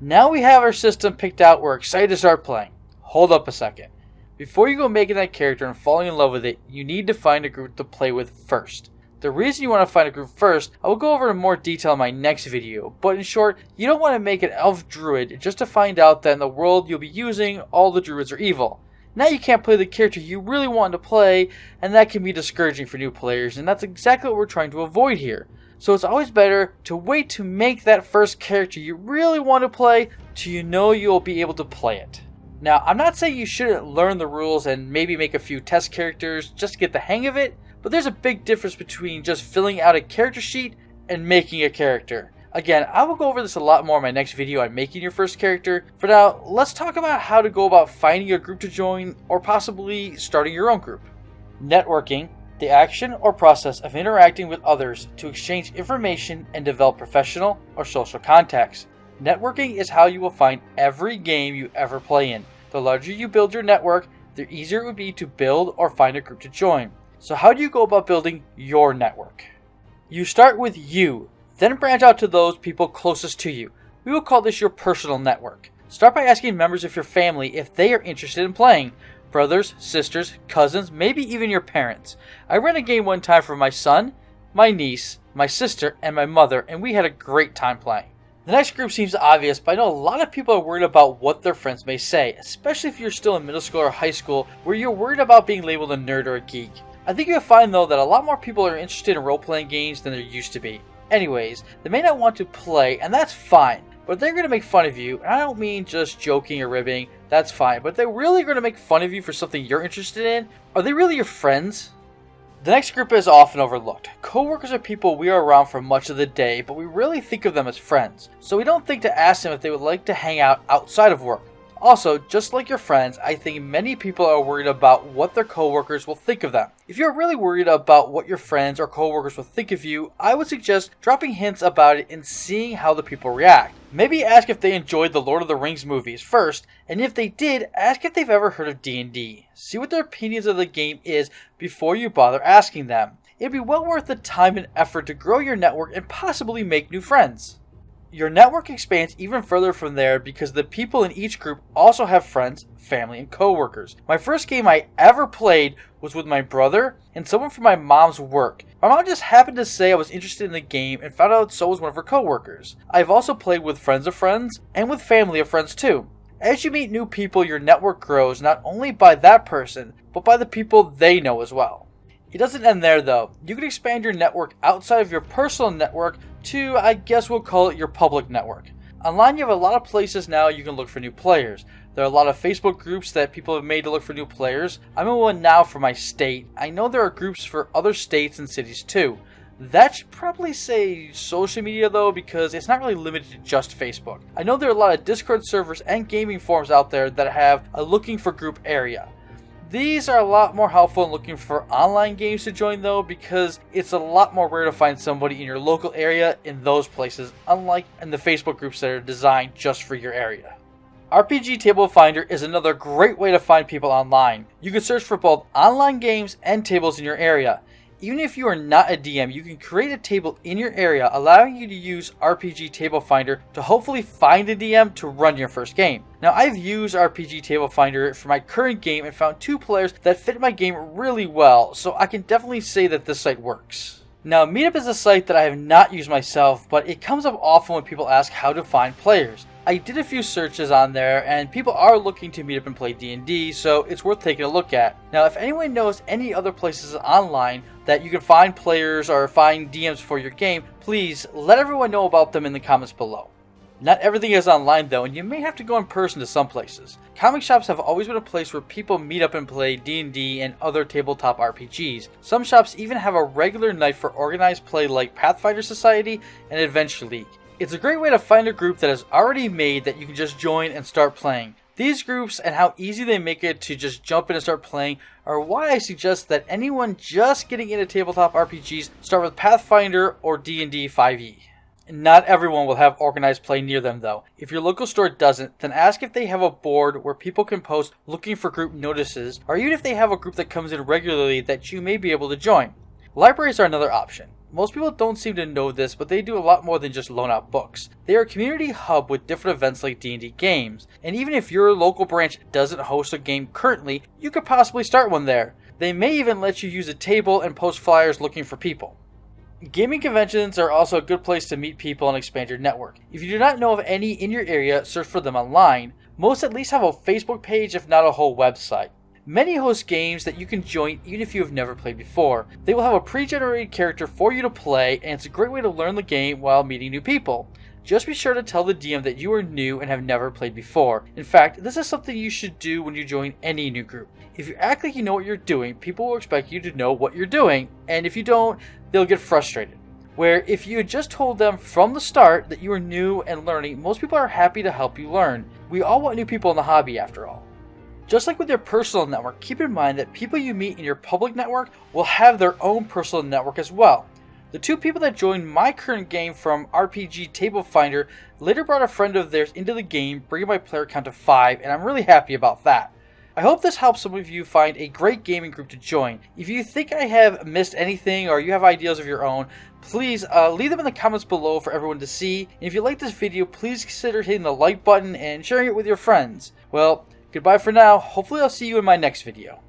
Now we have our system picked out, we're excited to start playing. Hold up a second. Before you go making that character and falling in love with it, you need to find a group to play with first. The reason you want to find a group first, I will go over in more detail in my next video, but in short, you don't want to make an elf druid just to find out that in the world you'll be using, all the druids are evil. Now you can't play the character you really want to play, and that can be discouraging for new players, and that's exactly what we're trying to avoid here. So it's always better to wait to make that first character you really want to play till you know you'll be able to play it. Now, I'm not saying you shouldn't learn the rules and maybe make a few test characters just to get the hang of it, but there's a big difference between just filling out a character sheet and making a character. Again, I will go over this a lot more in my next video on making your first character. For now, let's talk about how to go about finding a group to join or possibly starting your own group. Networking, the action or process of interacting with others to exchange information and develop professional or social contacts. Networking is how you will find every game you ever play in. The larger you build your network, the easier it would be to build or find a group to join. So how do you go about building your network? You start with you, then branch out to those people closest to you. We will call this your personal network. Start by asking members of your family if they are interested in playing. Brothers, sisters, cousins, maybe even your parents. I ran a game one time for my son, my niece, my sister, and my mother, and we had a great time playing. The next group seems obvious, but I know a lot of people are worried about what their friends may say, especially if you're still in middle school or high school where you're worried about being labeled a nerd or a geek. I think you'll find though that a lot more people are interested in role-playing games than there used to be. Anyways, they may not want to play, and that's fine, but they're going to make fun of you, and I don't mean just joking or ribbing, that's fine, but they're really going to make fun of you for something you're interested in. Are they really your friends? The next group is often overlooked. Coworkers are people we are around for much of the day, but we really think of them as friends, so we don't think to ask them if they would like to hang out outside of work. Also, just like your friends, I think many people are worried about what their coworkers will think of them. If you're really worried about what your friends or coworkers will think of you, I would suggest dropping hints about it and seeing how the people react. Maybe ask if they enjoyed the Lord of the Rings movies first, and if they did, ask if they've ever heard of D&D. See what their opinions of the game is before you bother asking them. It'd be well worth the time and effort to grow your network and possibly make new friends. Your network expands even further from there because the people in each group also have friends, family, and coworkers. My first game I ever played was with my brother and someone from my mom's work. My mom just happened to say I was interested in the game and found out so was one of her coworkers. I've also played with friends of friends and with family of friends too. As you meet new people, your network grows not only by that person, but by the people they know as well. It doesn't end there though. You can expand your network outside of your personal network to, I guess we'll call it your public network. Online you have a lot of places now you can look for new players. There are a lot of Facebook groups that people have made to look for new players. I'm in one now for my state. I know there are groups for other states and cities too. That should probably say social media though, because it's not really limited to just Facebook. I know there are a lot of Discord servers and gaming forums out there that have a looking for group area. These are a lot more helpful in looking for online games to join though, because it's a lot more rare to find somebody in your local area in those places, unlike in the Facebook groups that are designed just for your area. RPG Table Finder is another great way to find people online. You can search for both online games and tables in your area. Even if you are not a DM, you can create a table in your area, allowing you to use RPG Table Finder to hopefully find a DM to run your first game. Now, I've used RPG Table Finder for my current game and found 2 players that fit my game really well, so I can definitely say that this site works. Now, Meetup is a site that I have not used myself, but it comes up often when people ask how to find players. I did a few searches on there, and people are looking to meet up and play D&D, so it's worth taking a look at. Now, if anyone knows any other places online that you can find players or find DMs for your game, please let everyone know about them in the comments below. Not everything is online though, and you may have to go in person to some places. Comic shops have always been a place where people meet up and play D&D and other tabletop RPGs. Some shops even have a regular night for organized play like Pathfinder Society and Adventure League. It's a great way to find a group that is already made that you can just join and start playing. These groups and how easy they make it to just jump in and start playing are why I suggest that anyone just getting into tabletop RPGs start with Pathfinder or D&D 5e. Not everyone will have organized play near them though. If your local store doesn't, then ask if they have a board where people can post looking for group notices, or even if they have a group that comes in regularly that you may be able to join. Libraries are another option. Most people don't seem to know this, but they do a lot more than just loan out books. They are a community hub with different events like D&D games, and even if your local branch doesn't host a game currently, you could possibly start one there. They may even let you use a table and post flyers looking for people. Gaming conventions are also a good place to meet people and expand your network. If you do not know of any in your area, search for them online. Most at least have a Facebook page, if not a whole website. Many host games that you can join even if you have never played before. They will have a pre-generated character for you to play, and it's a great way to learn the game while meeting new people. Just be sure to tell the DM that you are new and have never played before. In fact, this is something you should do when you join any new group. If you act like you know what you're doing, people will expect you to know what you're doing, and if you don't, they'll get frustrated. Where if you had just told them from the start that you are new and learning, most people are happy to help you learn. We all want new people in the hobby after all. Just like with your personal network, keep in mind that people you meet in your public network will have their own personal network as well. The 2 people that joined my current game from RPG Table Finder later brought a friend of theirs into the game, bringing my player count to 5, and I'm really happy about that. I hope this helps some of you find a great gaming group to join. If you think I have missed anything or you have ideas of your own, please leave them in the comments below for everyone to see. And if you like this video, please consider hitting the like button and sharing it with your friends. Well, goodbye for now. Hopefully I'll see you in my next video.